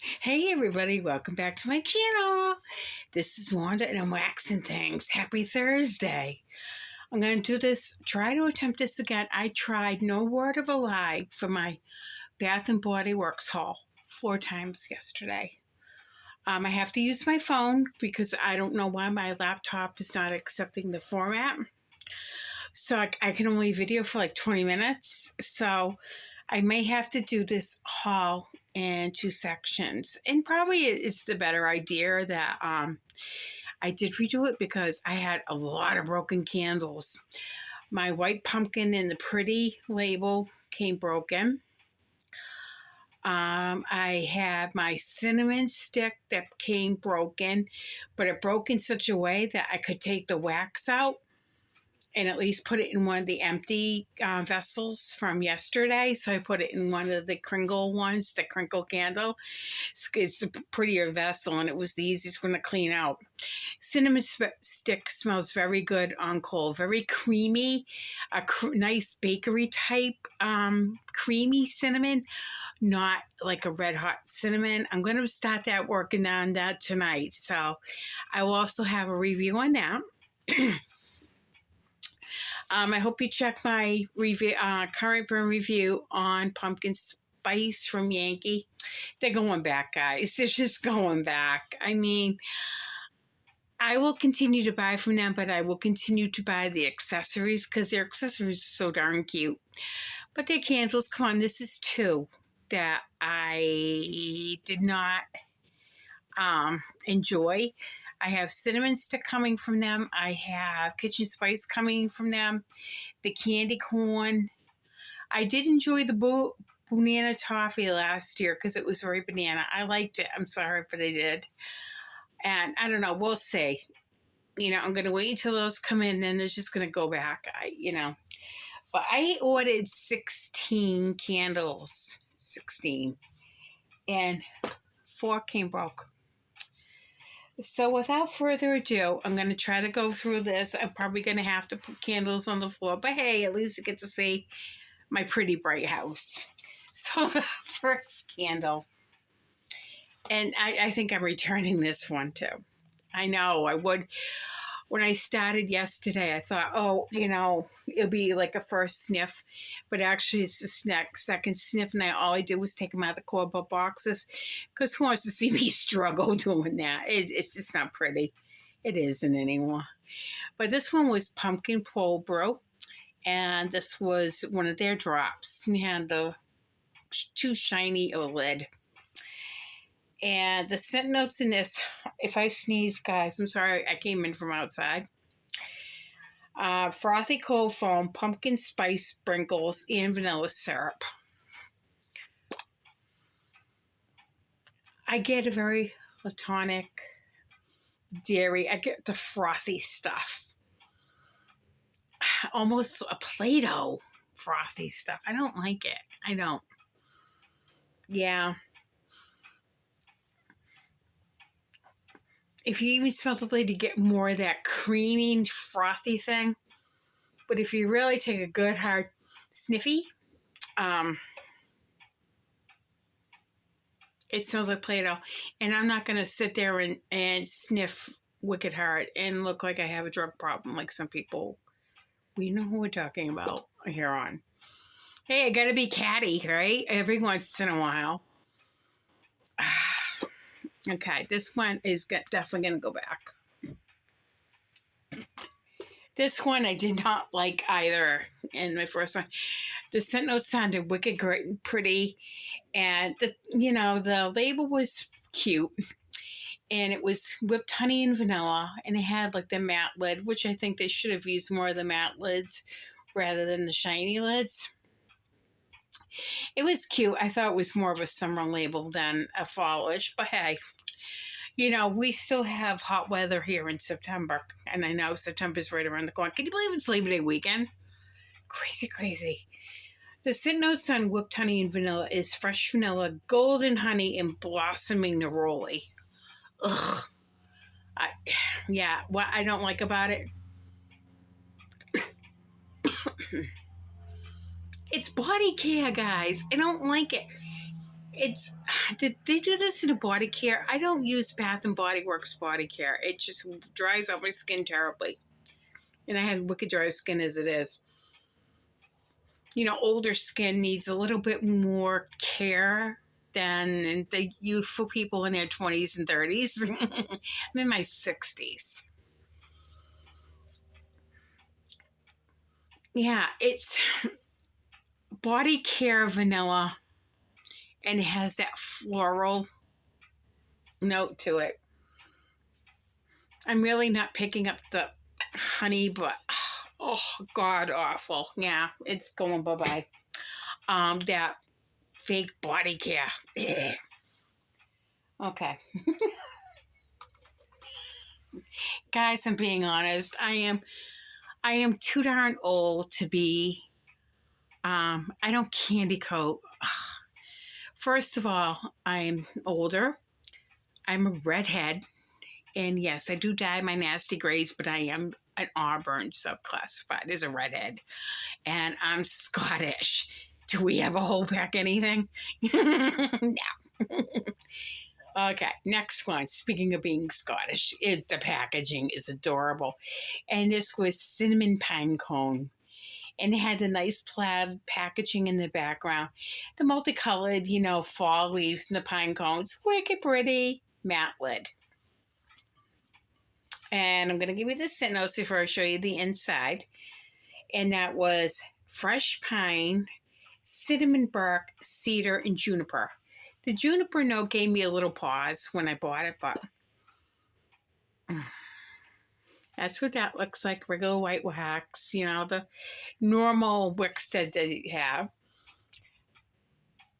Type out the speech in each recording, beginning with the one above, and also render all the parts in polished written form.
Hey everybody, welcome back to my channel. This is Wanda and I'm waxing things. Happy Thursday. I'm going to do this, try to attempt this again. I tried no word of a lie for my Bath and Body Works haul 4 times yesterday. I have to use my phone because I don't know why my laptop is not accepting the format. So I can only video for like 20 minutes. So I may have to do this haul in 2 sections. And probably it's the better idea that I did redo it because I had a lot of broken candles. My white pumpkin and the pretty label came broken. I had my cinnamon stick that came broken, but it broke in such a way that I could take the wax out and at least put it in one of the empty vessels from yesterday. So I put it in one of the Kringle ones, the Crinkle candle. It's a prettier vessel and it was the easiest one to clean out. Cinnamon stick smells very good on coal, very creamy, a nice bakery type creamy cinnamon, not like a red hot cinnamon. I'm going to start that working on that tonight. So I will also have a review on that. I hope you check my review, current burn review on pumpkin spice from Yankee. They're going back, guys. They're just going back. I mean, I will continue to buy from them, but I will continue to buy the accessories because their accessories are so darn cute. But their candles, come on, this is 2 that I did not enjoy. I have cinnamon stick coming from them. I have kitchen spice coming from them. The candy corn. I did enjoy the banana toffee last year because it was very banana. I liked it. I'm sorry, but I did. And I don't know. We'll see. I'm going to wait until those come in, and it's just going to go back. But I ordered 16 candles. 16. And 4 came broke. So without further ado, I'm going to try to go through this. I'm probably going to have to put candles on the floor. But hey, at least you get to see my pretty bright house. So the first candle. And I think I'm returning this one too. I know I would. When I started yesterday, I thought, it'll be like a first sniff. But actually, it's the second sniff. And all I did was take them out of the cardboard boxes. Because who wants to see me struggle doing that? It's just not pretty. It isn't anymore. But this one was Pumpkin Pole Brew. And this was one of their drops. You had the 2 shiny OLED. And the scent notes in this, if I sneeze, guys, I'm sorry, I came in from outside. Frothy cold foam, pumpkin spice sprinkles, and vanilla syrup. I get a very platonic dairy. I get the frothy stuff. Almost a Play-Doh frothy stuff. I don't like it. I don't. Yeah. If you even smell the blade, you get more of that creamy, frothy thing. But if you really take a good, hard sniffy, it smells like Play-Doh. And I'm not going to sit there and sniff wicked hard and look like I have a drug problem like some people. We know who we're talking about here on. Hey, I got to be catty, right? Every once in a while. Okay, this one is definitely going to go back. This one I did not like either in my first one. The scent notes sounded wicked great and pretty. And, the label was cute. And it was whipped honey and vanilla. And it had like the matte lid, which I think they should have used more of the matte lids rather than the shiny lids. It was cute. I thought it was more of a summer label than a fallish, but hey, we still have hot weather here in September, and I know September's right around the corner. Can you believe it's Labor Day weekend? Crazy, crazy. The scent notes on whipped honey and vanilla is fresh vanilla, golden honey, and blossoming neroli. Ugh. What I don't like about it, it's body care, guys. I don't like it. It's did they do this in a body care? I don't use Bath and Body Works body care. It just dries out my skin terribly, and I have wicked dry skin as it is. You know, older skin needs a little bit more care than the youthful people in their 20s and 30s. I'm in my 60s. Yeah, it's body care vanilla, and it has that floral note to it. I'm really not picking up the honey, but oh, god awful. Yeah, it's going bye-bye. That fake body care. Okay. Guys, I'm being honest. I am too darn old to be I don't candy coat. First of all, I'm older. I'm a redhead. And yes, I do dye my nasty grays, but I am an auburn, so classified as a redhead. And I'm Scottish. Do we have a whole pack anything? No. Okay, next one. Speaking of being Scottish, the packaging is adorable. And this was cinnamon pine cone. And it had the nice plaid packaging in the background. The multicolored, fall leaves and the pine cones. Wicked pretty. Matte lid. And I'm going to give you the scent notes before I show you the inside. And that was fresh pine, cinnamon bark, cedar, and juniper. The juniper note gave me a little pause when I bought it, but that's what that looks like. Regular white wax, the normal wicks that they have.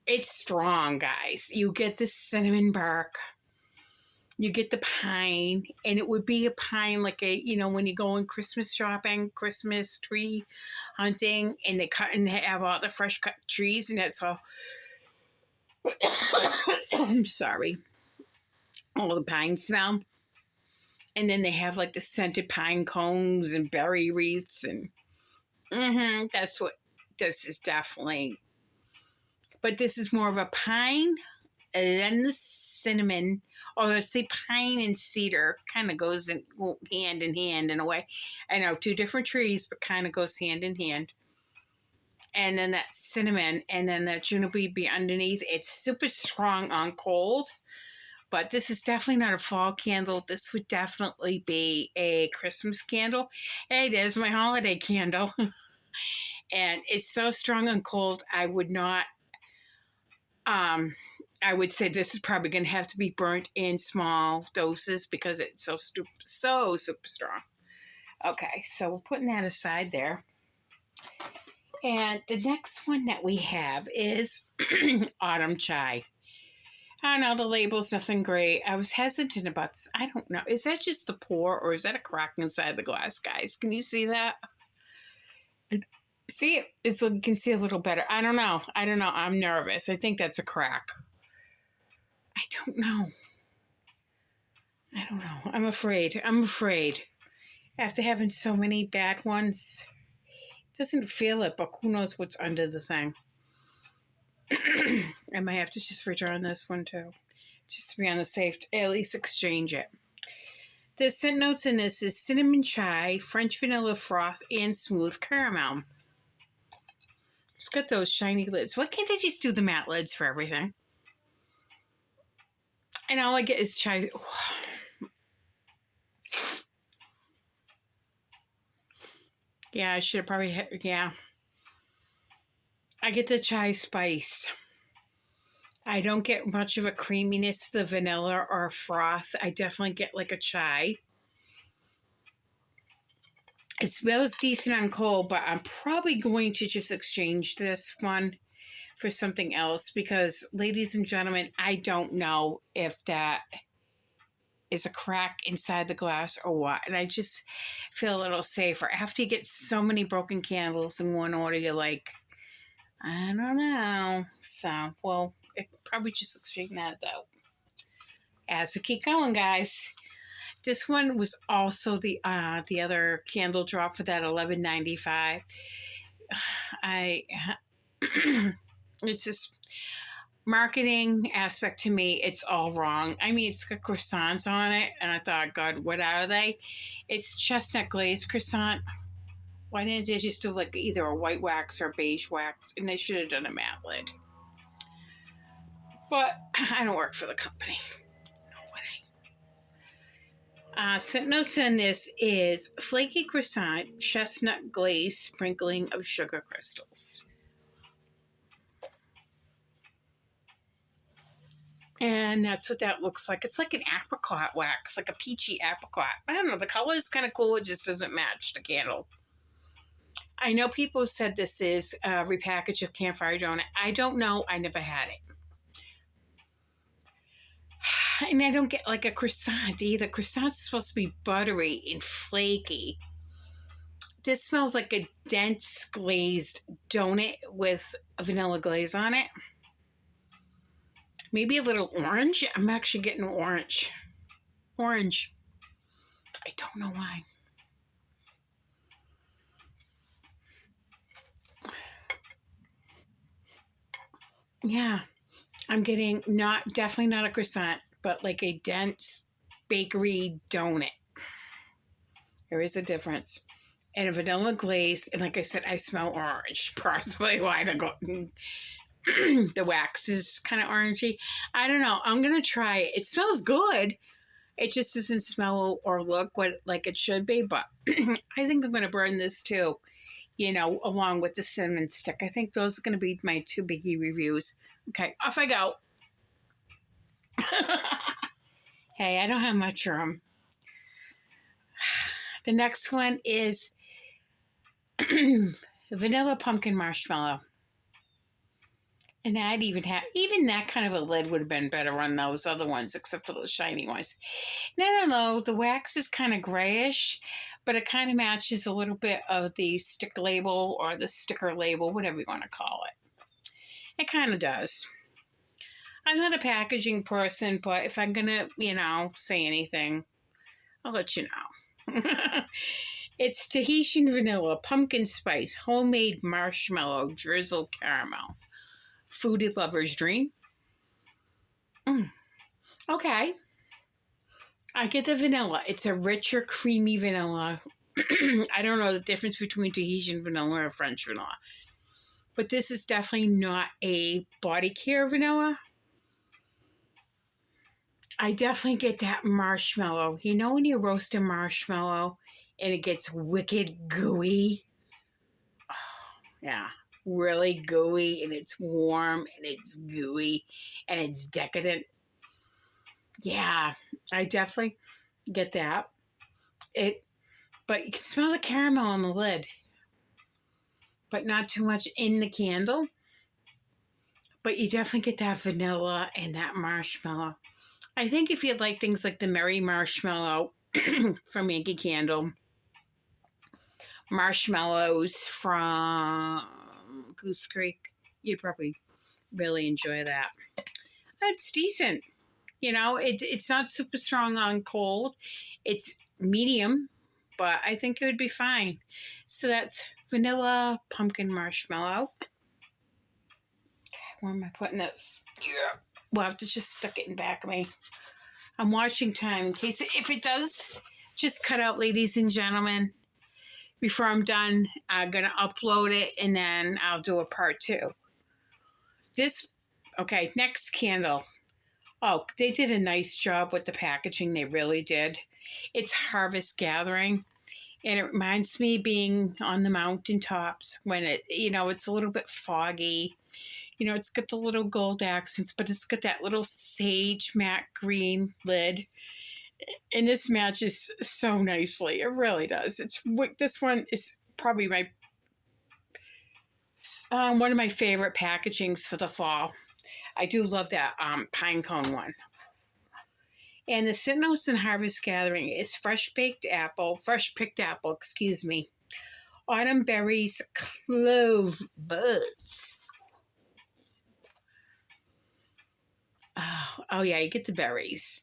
It's strong, guys. You get the cinnamon bark. You get the pine, and it would be a pine like when you go in Christmas shopping, Christmas tree hunting, and they cut and have all the fresh cut trees, and that's all. I'm sorry. All the pine smell. And then they have like the scented pine cones and berry wreaths, and that's what this is definitely. But this is more of a pine than the cinnamon. Or let's say pine and cedar kind of goes hand in hand in a way. I know, two different trees, but kind of goes hand in hand. And then that cinnamon, and then that juniper be underneath. It's super strong on cold, but this is definitely not a fall candle. This would definitely be a Christmas candle. Hey, there's my holiday candle. And it's so strong on cold, I would not I would say this is probably going to have to be burnt in small doses because it's so super strong. Okay, so we're putting that aside there. And the next one that we have is Autumn Chai. I know the label's nothing great. I was hesitant about this. I don't know. Is that just the pour, or is that a crack inside the glass, guys? Can you see that? See it? You can see a little better. I don't know. I'm nervous. I think that's a crack. I don't know. I'm afraid. After having so many bad ones, it doesn't feel it, but who knows what's under the thing. I might have to just return this one too, just to be on the safe, at least exchange it. The scent notes in this is cinnamon chai, French vanilla froth, and smooth caramel. It's got those shiny lids. Why can't they just do the matte lids for everything? And all I get is chai. Yeah, I should have probably yeah. I get the chai spice. I don't get much of a creaminess to the vanilla or froth. I definitely get like a chai. It smells decent on cold, but I'm probably going to just exchange this one for something else because, ladies and gentlemen, I don't know if that is a crack inside the glass or what. And I just feel a little safer. After you get so many broken candles in one order, you're like, I don't know. So, well, probably just exchange that out. As we keep going, guys. This one was also the other candle drop for that $11.95. It's just marketing aspect to me, it's all wrong. I mean, it's got croissants on it, and I thought, God, what are they? It's chestnut glazed croissant. Why didn't they just do like either a white wax or beige wax? And they should have done a matte lid. But I don't work for the company. Scent notes in this is flaky croissant, chestnut glaze, sprinkling of sugar crystals. And that's what that looks like. It's like an apricot wax, like a peachy apricot. I don't know, the color is kind of cool. It just doesn't match the candle. I know people said this is a repackage of Campfire Donut. I don't know. I never had it. And I don't get like a croissant either. Croissant's supposed to be buttery and flaky. This smells like a dense glazed donut with a vanilla glaze on it. Maybe a little orange. I'm actually getting orange. Orange. I don't know why. Yeah. I'm getting definitely not a croissant, but like a dense bakery donut. There is a difference. And a vanilla glaze, and like I said, I smell orange. Possibly why the wax is kind of orangey. I don't know. I'm gonna try it. It smells good. It just doesn't smell or look like it should be. But I think I'm gonna burn this too. You know, along with the cinnamon stick. I think those are gonna be my two biggie reviews. Okay, off I go. Hey, I don't have much room. The next one is vanilla pumpkin marshmallow. And I'd even that kind of a lid would have been better on those other ones, except for those shiny ones. And I don't know, the wax is kind of grayish, but it kind of matches a little bit of the stick label or the sticker label, whatever you want to call it. It kind of does. I'm not a packaging person, but if I'm going to, say anything, I'll let you know. It's Tahitian vanilla, pumpkin spice, homemade marshmallow, drizzled caramel. Foodie lover's dream. Okay. I get the vanilla. It's a richer, creamy vanilla. I don't know the difference between Tahitian vanilla or French vanilla. But this is definitely not a body care vanilla. I definitely get that marshmallow. You know when you roast a marshmallow and it gets wicked gooey? Oh, yeah. Really gooey, and it's warm, and it's gooey, and it's decadent. Yeah, I definitely get that. But you can smell the caramel on the lid, but not too much in the candle. But you definitely get that vanilla and that marshmallow. I think if you like things like the Merry Marshmallow from Yankee Candle, marshmallows from Goose Creek, you'd probably really enjoy that. It's decent. It's not super strong on cold. It's medium, but I think it would be fine. So that's vanilla pumpkin marshmallow. Okay, where am I putting this? Yeah. We'll have to just stick it in back of me. I'm watching time in case if it does just cut out, ladies and gentlemen. Before I'm done, I'm going to upload it, and then I'll do a part 2. Next candle. Oh, they did a nice job with the packaging. They really did. It's Harvest Gathering, and it reminds me being on the mountaintops when it's a little bit foggy. It's got the little gold accents, but it's got that little sage matte green lid. And this matches so nicely. It really does. This one is probably one of my favorite packagings for the fall. I do love that pine cone one. And the scent notes in Harvest Gathering is fresh picked apple, autumn berries, clove buds. Oh yeah, you get the berries.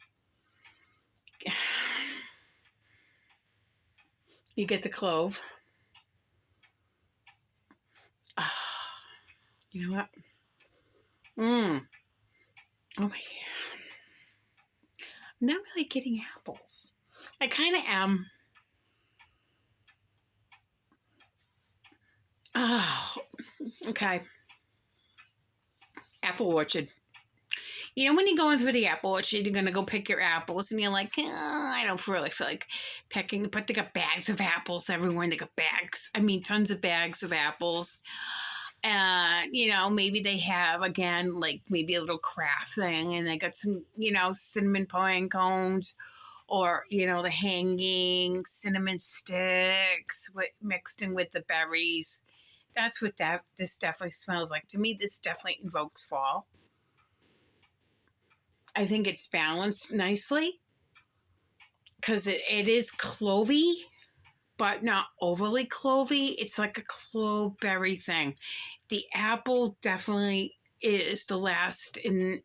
You get the clove. You know what? Oh my, I'm not really getting apples. I kind of am. Oh, okay. Apple orchard. You know, when you're going through the apple orchard, you're going to go pick your apples, and you're like, I don't really feel like picking, but they got bags of apples everywhere, and they got bags. I mean, tons of bags of apples. And, you know, maybe they have, again, like maybe a little craft thing, and they got some, you know, cinnamon pine cones, or, you know, the hanging cinnamon sticks mixed in with the berries. That's what this definitely smells like. To me, this definitely invokes fall. I think it's balanced nicely because it is clovey, but not overly clovey. It's like a clove berry thing. The apple definitely is the last in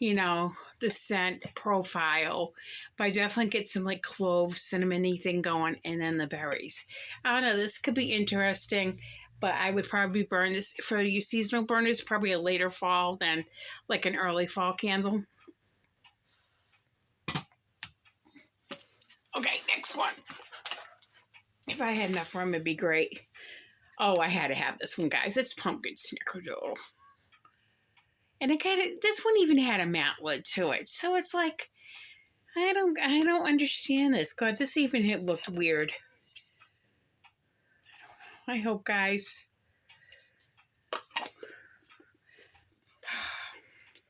you know, the scent profile, but I definitely get some like clove cinnamony thing going, and then the berries. I don't know, this could be interesting, but I would probably burn this for you seasonal burners, probably a later fall than like an early fall candle. Okay, next one. If I had enough room, it'd be great. Oh, I had to have this one, guys. It's pumpkin snickerdoodle. And this one even had a matte lid to it. So it's like, I don't understand this. God, this even looked weird. I hope, guys.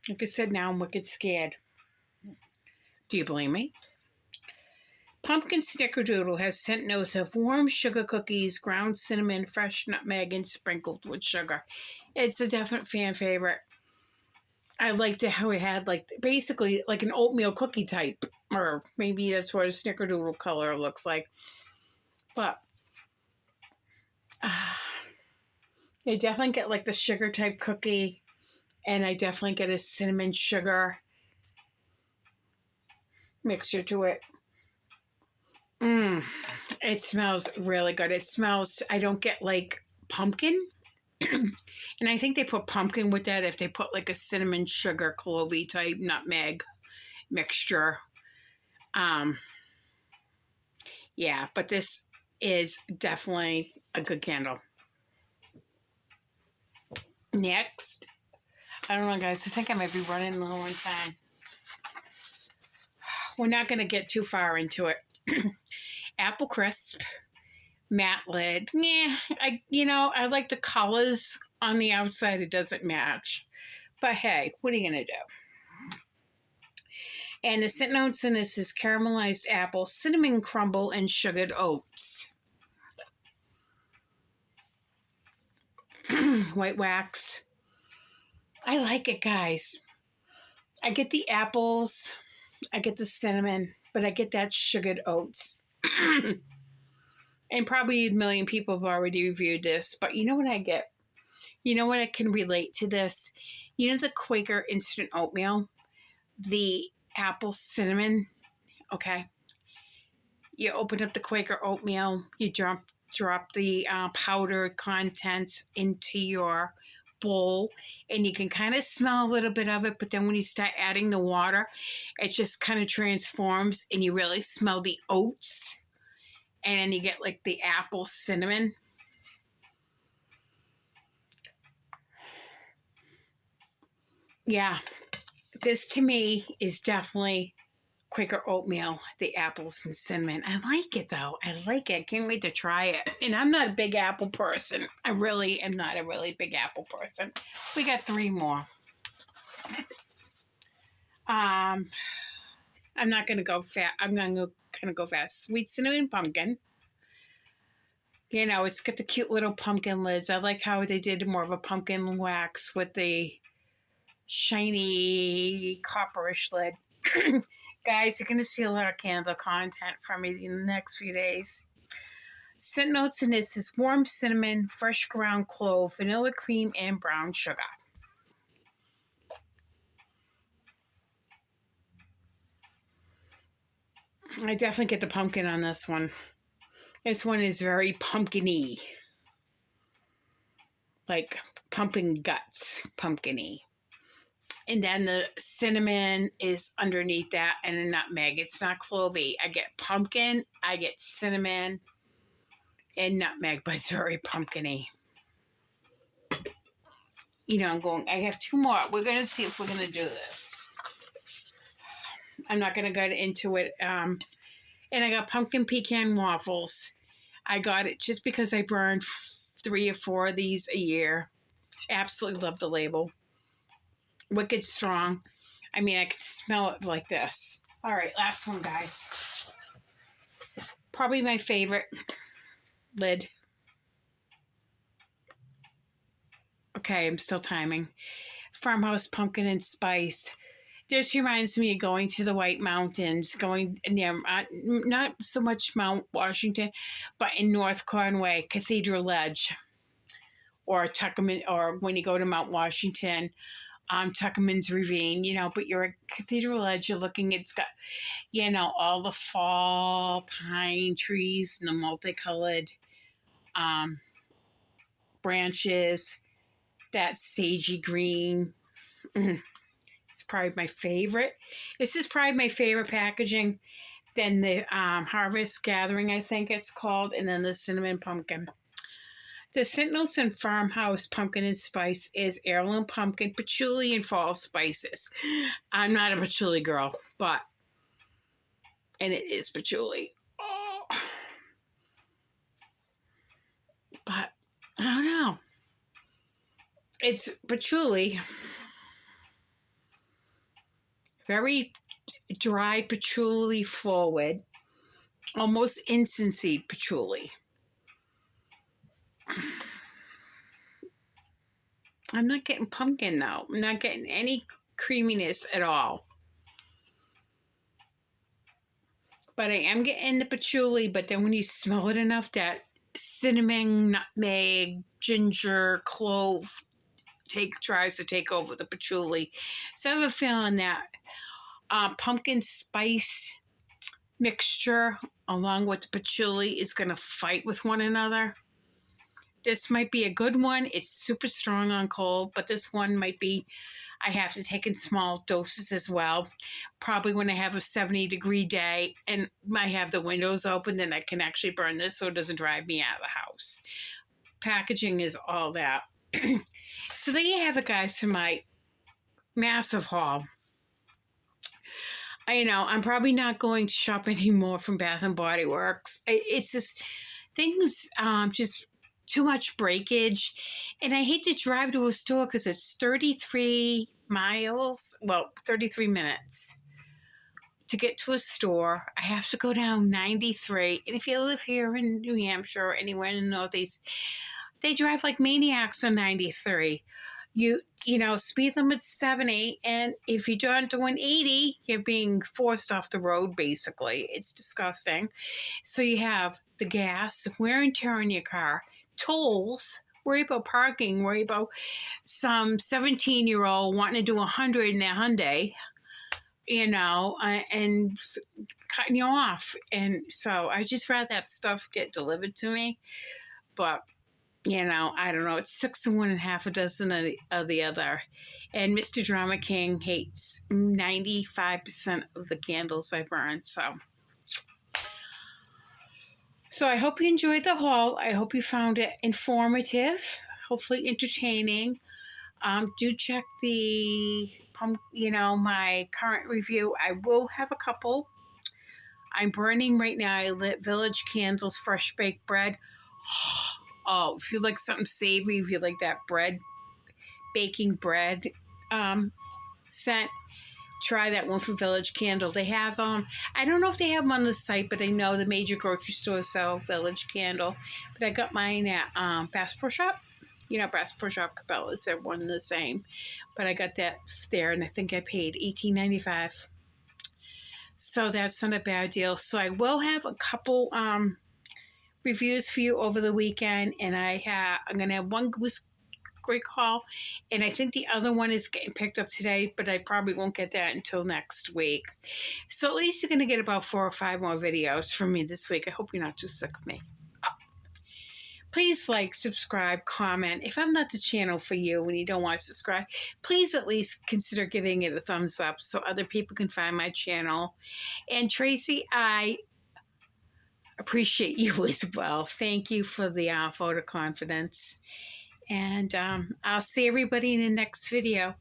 Like I said, now I'm wicked scared. Do you blame me? Pumpkin snickerdoodle has scent notes of warm sugar cookies, ground cinnamon, fresh nutmeg, and sprinkled with sugar. It's a definite fan favorite. I liked it how it had like basically like an oatmeal cookie type, or maybe that's what a snickerdoodle color looks like. But I definitely get like the sugar type cookie, and I definitely get a cinnamon sugar mixture to it. It smells really good. It smells, I don't get like pumpkin. And I think they put pumpkin with that if they put like a cinnamon sugar clovey type nutmeg mixture. Yeah, but this is definitely a good candle. Next, I don't know, guys. I think I might be running low on time. We're not going to get too far into it. Apple Crisp matte lid. Yeah, I like the colors on the outside. It doesn't match, but hey, what are you gonna do? And the scent notes in this is caramelized apple, cinnamon crumble, and sugared oats. White wax. I like it, guys. I get the apples, I get the cinnamon, but I get that sugared oats. And probably a million people have already reviewed this, but you know what I get? You know what I can relate to this? You know the Quaker instant oatmeal? The apple cinnamon? Okay. You open up the Quaker oatmeal, you drop the powdered contents into your bowl, and you can kind of smell a little bit of it, but then when you start adding the water, it just kind of transforms, and you really smell the oats, and then you get like the apple cinnamon. Yeah, this to me is definitely Quaker oatmeal, the apples and cinnamon. I like it though. I like it. Can't wait to try it. And I'm not a big apple person. I really am not a really big apple person. We got 3 more. I'm not gonna go fast. I'm gonna kind of go fast. Sweet cinnamon pumpkin. You know, it's got the cute little pumpkin lids. I like how they did more of a pumpkin wax with the shiny copperish lid. Guys, you're going to see a lot of candle content from me in the next few days. Scent notes in this is warm cinnamon, fresh ground clove, vanilla cream, and brown sugar. I definitely get the pumpkin on this one. This one is very pumpkin-y. like pumpkin guts, pumpkin-y. And then the cinnamon is underneath that, and a nutmeg. It's not clovey. I get pumpkin, I get cinnamon, and nutmeg, but it's very pumpkin-y. You know, I have two more. We're going to see if we're going to do this. I'm not going to go into it. And I got pumpkin pecan waffles. I got it just because I burned 3 or 4 of these a year. Absolutely love the label. Wicked strong. I mean, I could smell it like this. All right, last one, guys. Probably my favorite lid. Okay, I'm still timing. Farmhouse Pumpkin and Spice. This reminds me of going to the White Mountains, going near, not so much Mount Washington, but in North Conway, Cathedral Ledge, or Tuckerman, or when you go to Mount Washington, Tuckerman's Ravine, you know, but you're at Cathedral Ledge, you're looking, it's got, you know, all the fall pine trees and the multicolored branches, that sagey green. It's probably my favorite. This is probably my favorite packaging. Then the Harvest Gathering, I think it's called, and then the Cinnamon Pumpkin. The Scent Notes and Farmhouse Pumpkin and Spice is heirloom pumpkin, patchouli, and fall spices. I'm not a patchouli girl, and it is patchouli. Oh. But, I don't know. It's patchouli. Very dry patchouli forward. Almost incense patchouli. I'm not getting pumpkin though. I'm not getting any creaminess at all. But I am getting the patchouli, but then when you smell it enough, that cinnamon, nutmeg, ginger, clove tries to take over the patchouli. So I have a feeling that pumpkin spice mixture along with the patchouli is going to fight with one another. This might be a good one. It's super strong on cold, but this one might be, I have to take in small doses as well. Probably when I have a 70-degree day and I have the windows open, then I can actually burn this so it doesn't drive me out of the house. Packaging is all that. So there you have it, guys, for my massive haul. I'm probably not going to shop anymore from Bath & Body Works. It's just things, just too much breakage. And I hate to drive to a store because it's 33 miles, 33 minutes to get to a store. I have to go down 93. And if you live here in New Hampshire or anywhere in the Northeast, they drive like maniacs on 93. You speed limit's 70, and if you're doing 80, you're being forced off the road, basically. It's disgusting. So you have the gas, wear and tear on your car, tolls, worry about parking, worry about some 17-year-old wanting to do 100 in their Hyundai, and cutting you off. And so I just rather have stuff get delivered to me. But I don't know. It's 6 of one and half a dozen of the other. And Mr. Drama King hates 95% of the candles I burn. So I hope you enjoyed the haul. I hope you found it informative, hopefully entertaining. Do check my current review. I will have a couple. I'm burning right now. I lit Village Candles Fresh Baked Bread. Oh, if you like something savory, if you like that baking bread scent, try that one from Village Candle. They have, I don't know if they have them on the site, but I know the major grocery stores sell Village Candle. But I got mine at Bass Pro Shop. Bass Pro Shop, Cabela's, they're one and the same. But I got that there, and I think I paid $18.95. So that's not a bad deal. So I will have a couple reviews for you over the weekend, and I'm gonna have one Goose Creek haul, and I think the other one is getting picked up today, but I probably won't get that until next week. So at least you're gonna get about 4 or 5 more videos from me this week. I hope you're not too sick of me. Please like, subscribe, comment. If I'm not the channel for you and you don't want to subscribe, please at least consider giving it a thumbs up so other people can find my channel. And Tracy, I appreciate you as well. Thank you for the vote of confidence. And I'll see everybody in the next video.